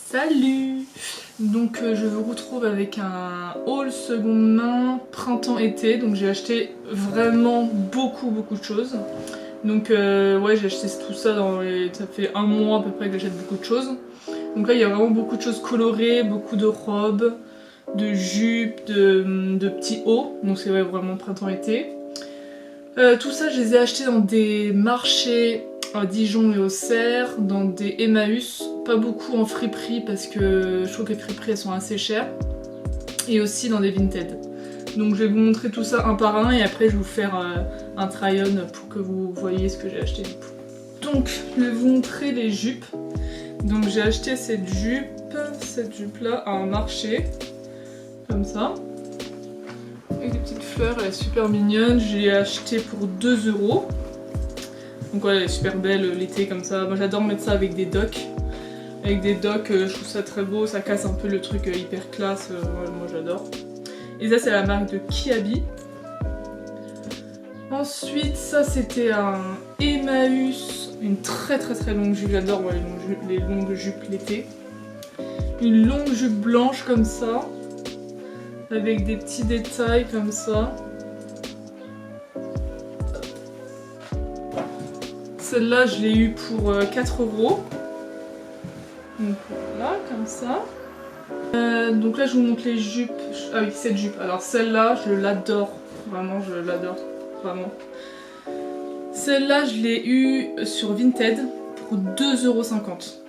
Salut! Donc je vous retrouve avec un haul seconde main printemps-été. Donc j'ai acheté vraiment beaucoup de choses. Donc ouais, j'ai acheté tout ça ça fait un mois à peu près que j'achète beaucoup de choses. Donc là il y a vraiment beaucoup de choses colorées, beaucoup de robes, de jupes, de petits hauts. Donc c'est vraiment printemps-été. Tout ça je les ai achetés dans des marchés à Dijon et Auxerre, dans des Emmaüs, pas beaucoup en friperie parce que je trouve que les friperies elles sont assez chères, et aussi dans des Vinted. Donc je vais vous montrer tout ça un par un et après je vais vous faire un try-on pour que vous voyez ce que j'ai acheté. Donc je vais vous montrer les jupes. Donc j'ai acheté cette jupe là à un marché, comme ça, avec des petites fleurs, elle est super mignonne. Je l'ai achetée pour 2 €. Donc ouais, elle est super belle l'été comme ça. Moi j'adore mettre ça avec des docks. Avec des docks, je trouve ça très beau, ça casse un peu le truc hyper classe, moi j'adore. Et ça c'est la marque de Kiabi. Ensuite ça c'était un Emmaüs, une très longue jupe, j'adore les longues jupes l'été. Une longue jupe blanche comme ça, avec des petits détails comme ça. Celle-là, je l'ai eue pour 4 €. Donc voilà, comme ça. Donc là, je vous montre les jupes. Ah oui, cette jupe. Alors celle-là, je l'adore. Vraiment, je l'adore. Vraiment. Celle-là, je l'ai eue sur Vinted pour 2,50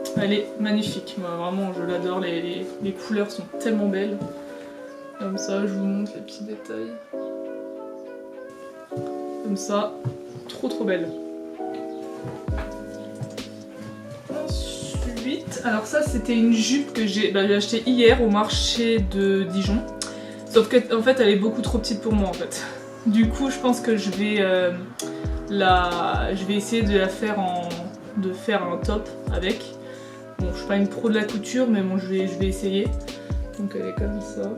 €. Elle est magnifique. Moi, vraiment, je l'adore. Les couleurs sont tellement belles. Comme ça, je vous montre les petits détails. Comme ça. Trop belle. Alors ça c'était une jupe que j'ai achetée hier au marché de Dijon. Sauf qu'en fait elle est beaucoup trop petite pour moi en fait. Du coup je pense que je vais essayer de faire un top avec. Bon je suis pas une pro de la couture mais bon je vais essayer. Donc elle est comme ça.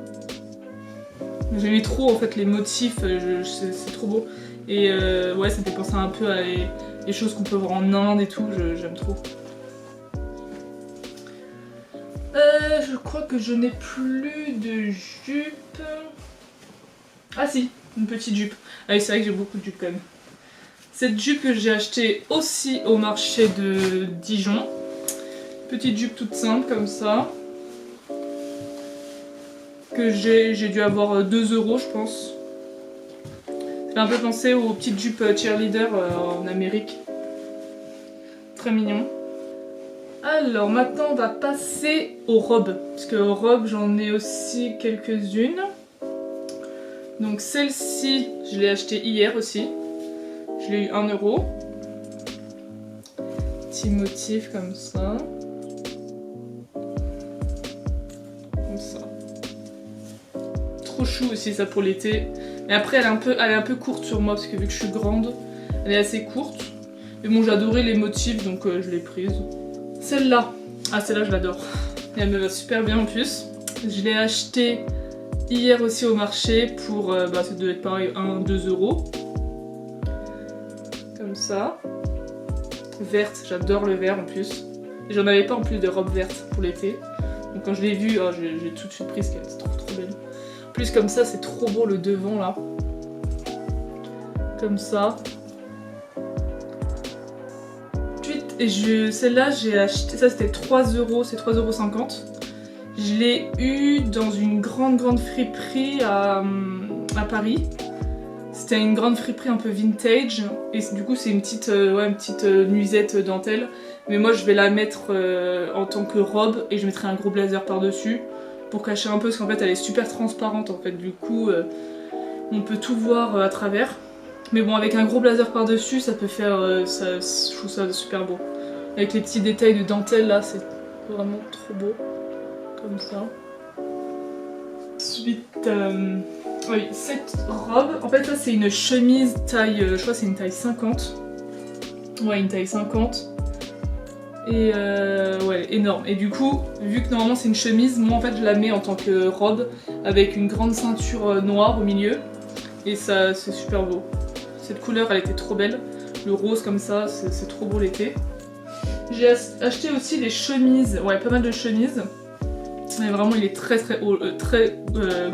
J'aimais trop en fait les motifs, c'est trop beau. Et ouais ça me fait penser un peu à les choses qu'on peut voir en Inde et tout, j'aime trop. Je crois que je n'ai plus de jupe. Ah si, une petite jupe. Ah oui, c'est vrai que j'ai beaucoup de jupes quand même. Cette jupe que j'ai achetée aussi au marché de Dijon. Petite jupe toute simple comme ça. Que j'ai dû avoir 2 € je pense. Ça fait un peu penser aux petites jupes cheerleader en Amérique. Très mignon. Alors maintenant on va passer aux robes, parce que aux robes j'en ai aussi quelques-unes. Donc celle-ci je l'ai achetée hier aussi, je l'ai eu 1 €. Petit motif comme ça. Comme ça. Trop chou aussi ça pour l'été. Mais après elle est un peu courte sur moi, parce que vu que je suis grande, elle est assez courte. Mais bon j'adorais les motifs donc je l'ai prise. Celle-là, celle-là je l'adore, et elle me va super bien en plus. Je l'ai achetée hier aussi au marché pour, ça doit être pareil, 1-2 €. Comme ça. Verte, j'adore le vert en plus. Et j'en avais pas en plus de robe verte pour l'été. Donc quand je l'ai vue, j'ai tout de suite pris, c'est trop belle. En plus comme ça c'est trop beau le devant là. Comme ça. Et celle-là j'ai acheté, ça c'était 3 €, c'est 3,50 €. Je l'ai eu dans une grande friperie à Paris. C'était une grande friperie un peu vintage. Et du coup c'est une petite nuisette dentelle. Mais moi je vais la mettre en tant que robe et je mettrai un gros blazer par dessus. Pour cacher un peu parce qu'en fait elle est super transparente en fait. Du coup on peut tout voir à travers. Mais bon avec un gros blazer par dessus ça peut faire, je trouve ça super beau. Avec les petits détails de dentelle là, c'est vraiment trop beau. Comme ça. Ensuite, oui, cette robe, en fait ça c'est une chemise taille, je crois que c'est une taille 50. Ouais, une taille 50. Et ouais, énorme. Et du coup, vu que normalement c'est une chemise, moi en fait je la mets en tant que robe avec une grande ceinture noire au milieu. Et ça c'est super beau. Cette couleur elle était trop belle. Le rose comme ça, c'est trop beau l'été. J'ai acheté aussi des chemises, ouais pas mal de chemises. Mais vraiment il est très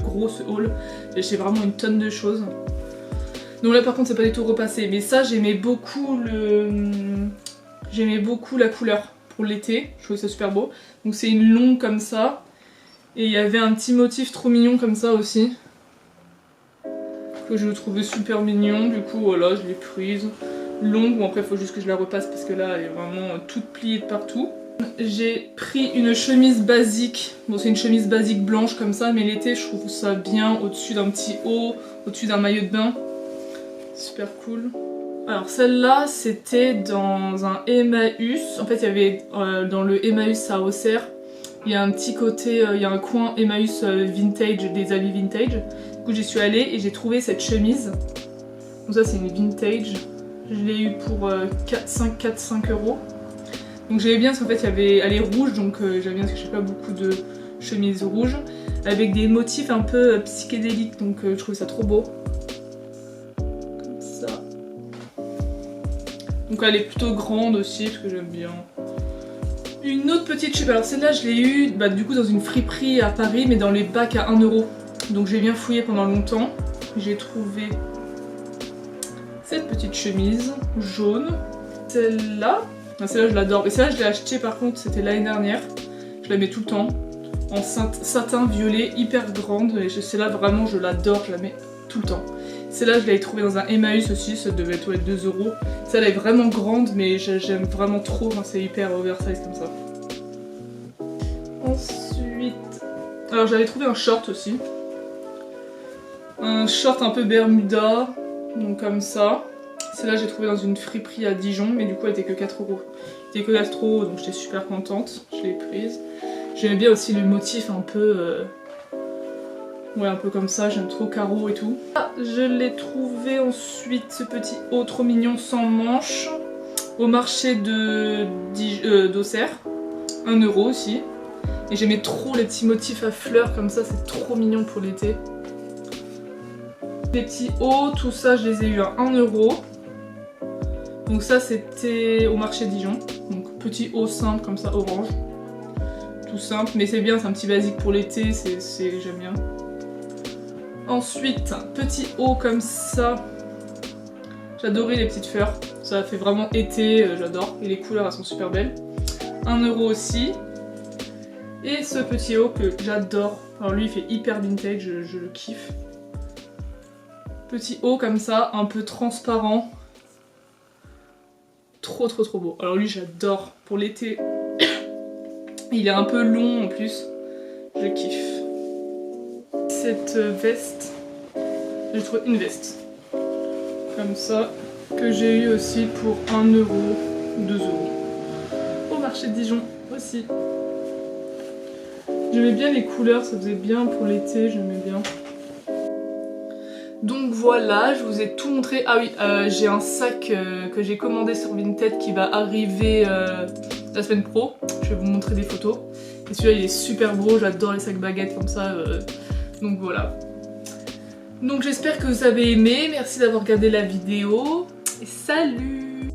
gros ce haul. J'ai acheté vraiment une tonne de choses. Donc là par contre c'est pas du tout repassé. Mais ça j'aimais beaucoup la couleur pour l'été. Je trouvais ça super beau. Donc c'est une longue comme ça. Et il y avait un petit motif trop mignon comme ça aussi. Que je trouvais super mignon. Du coup voilà je l'ai prise. Longue, bon après il faut juste que je la repasse parce que là elle est vraiment toute pliée de partout. J'ai pris une chemise basique, bon c'est une chemise basique blanche comme ça, mais l'été je trouve ça bien au-dessus d'un petit haut, au-dessus d'un maillot de bain. Super cool. Alors celle-là c'était dans un Emmaüs, en fait il y avait dans le Emmaüs à Auxerre, il y a un petit côté, il y a un coin Emmaüs vintage, des habits vintage. Du coup j'y suis allée et j'ai trouvé cette chemise. Donc ça c'est une vintage. Je l'ai eu pour 4-5 euros. Donc j'aimais bien parce qu'en fait elle est rouge, donc j'aime bien parce que je n'ai pas beaucoup de chemises rouges. Avec des motifs un peu psychédéliques, donc je trouve ça trop beau. Comme ça. Donc elle est plutôt grande aussi parce que j'aime bien. Une autre petite chemise, alors celle-là je l'ai eue du coup dans une friperie à Paris, mais dans les bacs à 1 euro. Donc j'ai bien fouillé pendant longtemps. J'ai trouvé cette petite chemise jaune. Celle-là je l'adore. Et celle-là je l'ai achetée par contre, c'était l'année dernière. Je la mets tout le temps. En satin violet, hyper grande. Et celle-là vraiment je l'adore, je la mets tout le temps. Celle-là je l'avais trouvée dans un Emmaüs aussi, ça devait être 2 euros. Celle-là est vraiment grande mais j'aime vraiment trop, c'est hyper oversize comme ça. Ensuite... alors j'avais trouvé un short aussi. Un short un peu Bermuda. Donc comme ça. Celle-là j'ai trouvé dans une friperie à Dijon, mais du coup elle était que 4 euros. Elle était que 4 euros, donc j'étais super contente, je l'ai prise. J'aimais bien aussi le motif un peu... ouais un peu comme ça, j'aime trop carreau et tout. Ah, je l'ai trouvé ensuite, ce petit haut trop mignon sans manches, au marché d'Auxerre. 1 euro aussi. Et j'aimais trop les petits motifs à fleurs comme ça, c'est trop mignon pour l'été. Les petits hauts, tout ça je les ai eu à 1 euro. Donc ça c'était au marché Dijon. Donc petit haut simple comme ça, orange. Tout simple, mais c'est bien, c'est un petit basique pour l'été, j'aime bien. Ensuite, petit haut comme ça. J'adorais les petites fleurs. Ça fait vraiment été, j'adore. Et les couleurs elles sont super belles. 1 euro aussi. Et ce petit haut que j'adore. Alors lui il fait hyper vintage, je le kiffe. Petit haut comme ça, un peu transparent. Trop beau. Alors lui j'adore pour l'été. Il est un peu long en plus. Je kiffe. Cette veste, j'ai trouvé une veste. Comme ça, que j'ai eu aussi pour 1 euro ou 2 euros. Au marché de Dijon aussi. J'aimais bien les couleurs, ça faisait bien pour l'été, j'aimais bien. Donc voilà, je vous ai tout montré. Ah oui, j'ai un sac que j'ai commandé sur Vinted qui va arriver la semaine pro. Je vais vous montrer des photos. Et celui-là il est super beau, j'adore les sacs baguettes comme ça. Donc voilà. Donc j'espère que vous avez aimé, merci d'avoir regardé la vidéo. Et salut!